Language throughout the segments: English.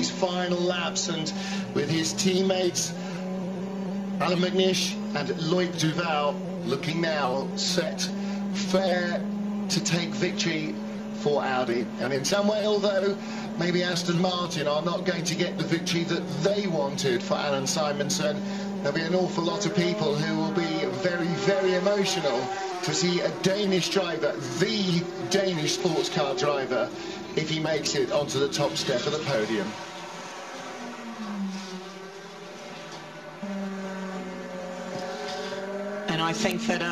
these final laps, and with his teammates Alan McNish and Loic Duval looking now set fair to take victory for Audi. And in some way, although maybe Aston Martin are not going to get the victory that they wanted for Alan Simonsen, there'll be an awful lot of people who will be very, very emotional to see a Danish driver, the Danish sports car driver, if he makes it onto the top step of the podium. And I think that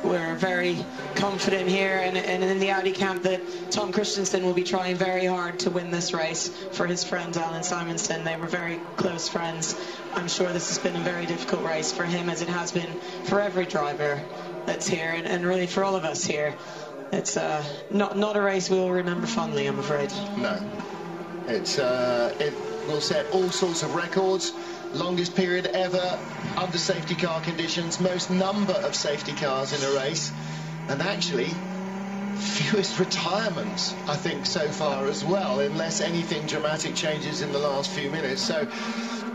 we're very confident here and in the Audi camp that Tom Christensen will be trying very hard to win this race for his friend Alan Simonsen. They were very close friends. I'm sure this has been a very difficult race for him, as it has been for every driver that's here, and really for all of us here. It's not a race we'll remember fondly, I'm afraid. No. It will set all sorts of records. Longest period ever under safety car conditions, most number of safety cars in a race, and actually fewest retirements, I think, so far as well, unless anything dramatic changes in the last few minutes. So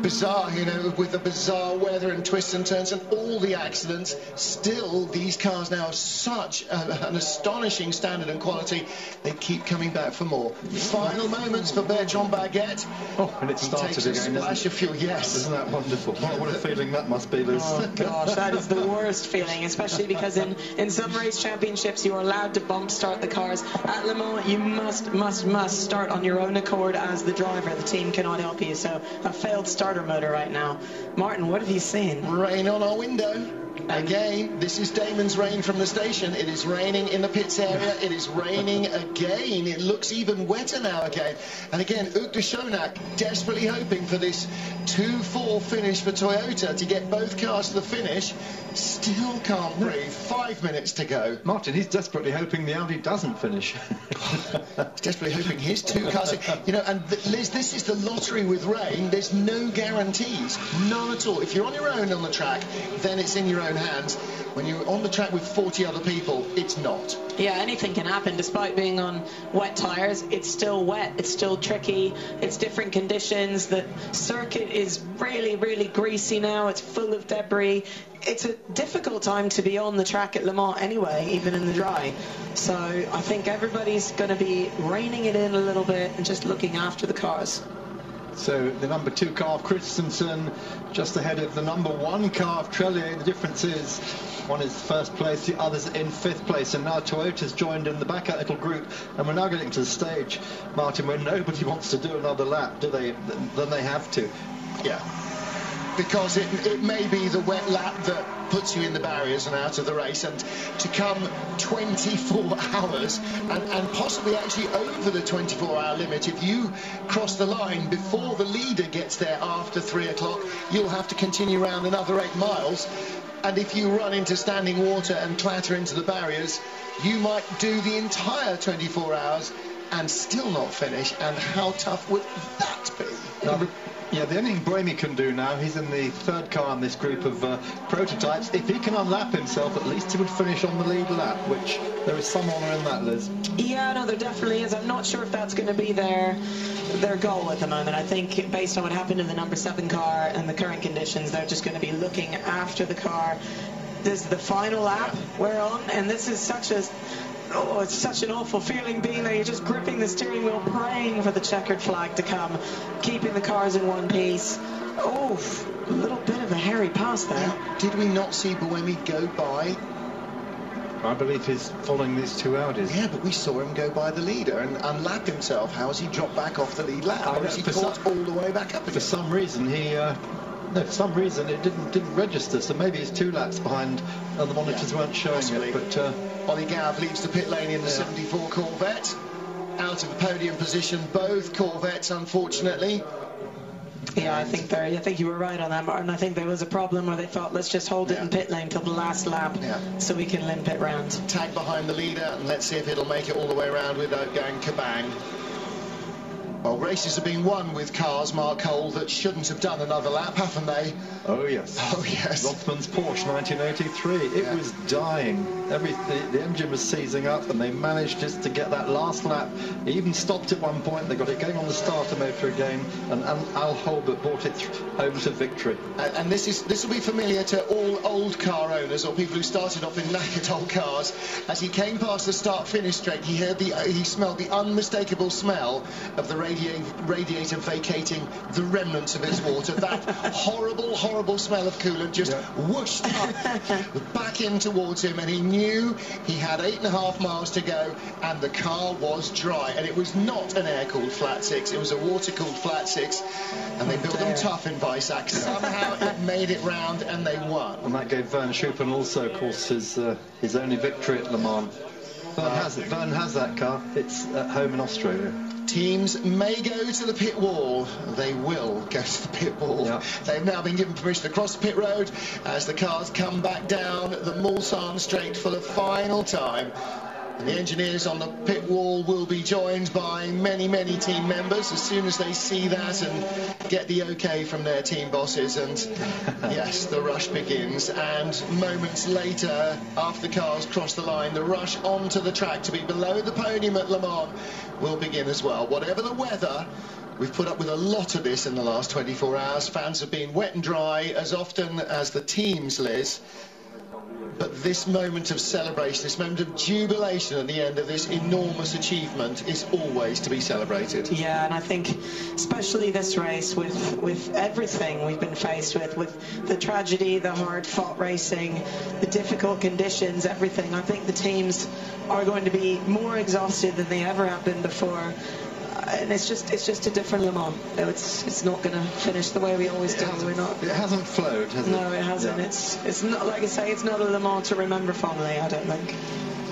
bizarre, you know, with the bizarre weather and twists and turns and all the accidents, still these cars now have such an astonishing standard and quality. They keep coming back for more. Final moments for Bertrand Baguette. Oh, and it started again. Takes a splash of fuel, yes. Isn't that wonderful? What a feeling that must be, Liz. Oh gosh, that is the worst feeling, especially because in some race championships you are allowed to bump start the cars. At Le Mans you must start on your own accord as the driver. The team cannot help you, so a failed starter motor right now. Martin, what have you seen? Rain on our window. Again, this is Damon's rain from the station. It is raining in the pits area. It is raining again. It looks even wetter now again. And again, Hugues de Schonack desperately hoping for this 2-4 finish for Toyota to get both cars to the finish. Still can't breathe. 5 minutes to go. Martin, he's desperately hoping the Audi doesn't finish. He's desperately hoping his two cars... You know, and Liz, this is the lottery with rain. There's no guarantees. None at all. If you're on your own on the track, then it's in your own hands. When you're on the track with 40 other people, it's not. Yeah, anything can happen. Despite being on wet tyres, it's still wet, it's still tricky, it's different conditions. The circuit is really, really greasy now, it's full of debris. It's a difficult time to be on the track at Le Mans anyway, even in the dry. So I think everybody's going to be reining it in a little bit and just looking after the cars. So the number 2 car of Christensen just ahead of the number 1 car of Trellier. The difference is one is first place, the other's in 5th place, and now Toyota's joined in the back little group, and we're now getting to the stage, Martin, where nobody wants to do another lap, do they? Then they have to. Yeah. Because it may be the wet lap that puts you in the barriers and out of the race, and to come 24 hours and possibly actually over the 24-hour limit, if you cross the line before the leader gets there after 3 o'clock, you'll have to continue around another 8 miles. And if you run into standing water and clatter into the barriers, you might do the entire 24 hours and still not finish. And how tough would that be? Yeah, the only thing Bramy can do now, he's in the 3rd car in this group of prototypes. If he can unlap himself, at least he would finish on the lead lap, which there is some honour in that, Liz. Yeah, no, there definitely is. I'm not sure if that's going to be their goal at the moment. I think based on what happened in the number 7 car and the current conditions, they're just going to be looking after the car. This is the final lap we're on, and this is such a... Oh, it's such an awful feeling being there. You're just gripping the steering wheel, praying for the checkered flag to come, keeping the cars in one piece. Oh, a little bit of a hairy pass there. Now, did we not see Buemi go by? I believe he's following these 2 Audis. Yeah, but we saw him go by the leader and unlap himself. How has he dropped back off the lead lap? Or has he caught all the way back up again? For some reason, no, for some reason it didn't register, so maybe he's 2 laps behind and the monitors weren't showing possibly. it. But Ollie Gav leaves the pit lane in the 74 Corvette. Out of podium position, both Corvettes, unfortunately. Yeah, I think you were right on that, Martin. I think there was a problem where they thought, let's just hold it in pit lane till the last lap so we can limp it round. Tag behind the leader, and let's see if it'll make it all the way around without going kabang. Well, races have been won with cars, Mark Cole, that shouldn't have done another lap, haven't they? Oh, yes. Oh, yes. Rothman's Porsche 1983. It was dying. the engine was seizing up, and they managed just to get that last lap. He even stopped at one point. They got it going on the starter motor again, and Al Holbert brought it home to victory. And this will be familiar to all old car owners or people who started off in knackered old cars. As he came past the start-finish straight, he smelled the unmistakable smell of the radiator vacating the remnants of its water. That horrible smell of coolant just whooshed up back in towards him, and he knew he had 8.5 miles to go, and the car was dry. And it was not an air-cooled flat six, it was a water-cooled flat six, and they built them tough in Weissach. Somehow it made it round, and they won. And that gave Vern Schuppan also, of course, his only victory at Le Mans. Vern has that car. It's at home in Australia. Teams may go to the pit wall. They will go to the pit wall. Yeah. They've now been given permission to cross the pit road as the cars come back down the Mulsanne straight for the final time. And the engineers on the pit wall will be joined by many team members as soon as they see that and get the okay from their team bosses. And yes, the rush begins. And moments later, after the cars cross the line, the rush onto the track to be below the podium at Le Mans will begin as well. Whatever the weather, we've put up with a lot of this in the last 24 hours. Fans have been wet and dry as often as the teams, Liz. But this moment of celebration, this moment of jubilation at the end of this enormous achievement is always to be celebrated. Yeah, and I think especially this race with everything we've been faced with the tragedy, the hard-fought racing, the difficult conditions, everything, I think the teams are going to be more exhausted than they ever have been before. And it's just a different Le Mans. It's not going to finish the way we always do. It hasn't flowed, has it? No, it hasn't. Yeah. It's not, like I say, it's not a Le Mans to remember fondly, I don't think.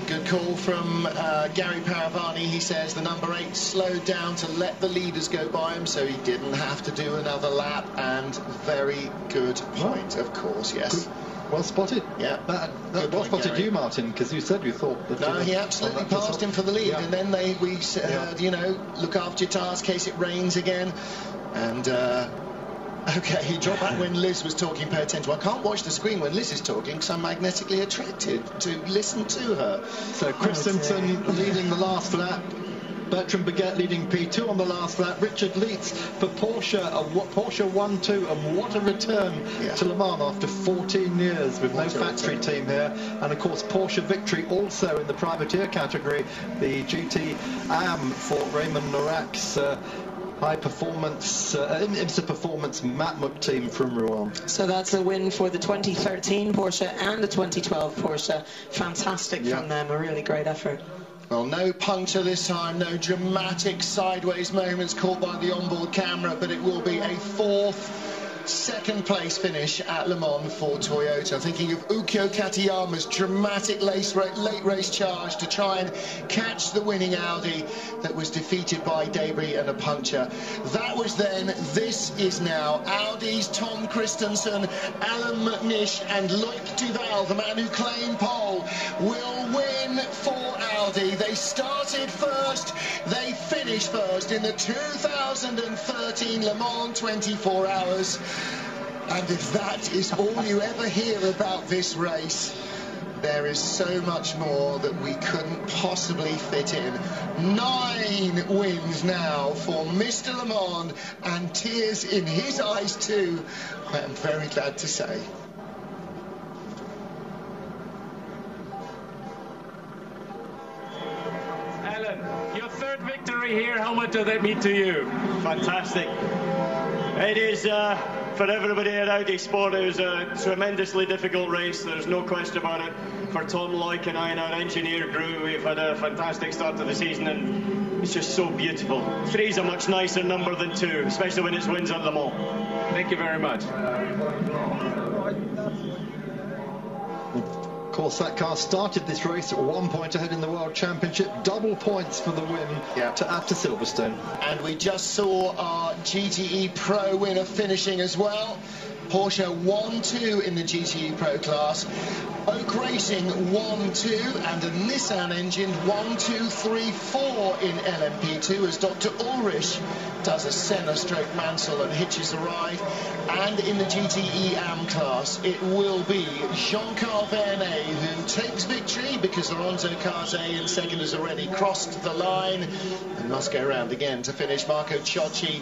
Good call from Gary Paravani. He says the number 8 slowed down to let the leaders go by him, so he didn't have to do another lap. And very good point, of course, yes. Good. Well spotted. Yeah. That well spotted you, Martin, because you said you thought that... No, he absolutely passed him for the lead, and then we heard, you know, look after your tyres in case it rains again. And, OK, he dropped back when Liz was talking, pay attention. Well, I can't watch the screen when Liz is talking because I'm magnetically attracted to listen to her. So Christensen leading the last lap. Bertrand Baguette leading P2 on the last lap. Richard Lietz for Porsche, Porsche 1-2, and what a return to Le Mans after 14 years with no factory team here. And of course Porsche victory also in the privateer category, the GT AM for Raymond Norak's high performance, IMSA Performance Matmut team from Rouen. So that's a win for the 2013 Porsche and the 2012 Porsche. Fantastic from them, a really great effort. Well, no puncture this time, no dramatic sideways moments caught by the onboard camera, but it will be a 4th second place finish at Le Mans for Toyota. Thinking of Ukyo Katayama's dramatic late race charge to try and catch the winning Audi that was defeated by debris and a puncture. That was then, this is now. Audi's Tom Christensen, Alan McNish and Loic Duval, the man who claimed pole, will win for Audi. They started first, they finished first in the 2013 Le Mans 24 hours. And if that is all you ever hear about this race, there is so much more that we couldn't possibly fit in. 9 wins now for Mr. Le Mans, and tears in his eyes too, I am very glad to say. Alan, your 3rd victory here, how much does that mean to you? Fantastic. It is, for everybody at Audi Sport, it was a tremendously difficult race, there's no question about it. For Tom, Loic and I and our engineer crew, we've had a fantastic start to the season, and it's just so beautiful. 3's a much nicer number than 2, especially when it's wins at Le Mans. Thank you very much. Of course, that car started this race at 1 point ahead in the World Championship. Double points for the win to add to Silverstone. And we just saw our GTE Pro winner finishing as well. Porsche 1-2 in the GTE Pro class. Oak Racing 1-2, and a Nissan engine 1-2-3-4 in LMP2 as Dr. Ulrich does a Senna stroke Mansell and hitches a ride. And in the GTE AM class, it will be Jean-Carl Vernet who takes victory because Alonso Carte in second has already crossed the line and must go round again to finish. Marco Ciocci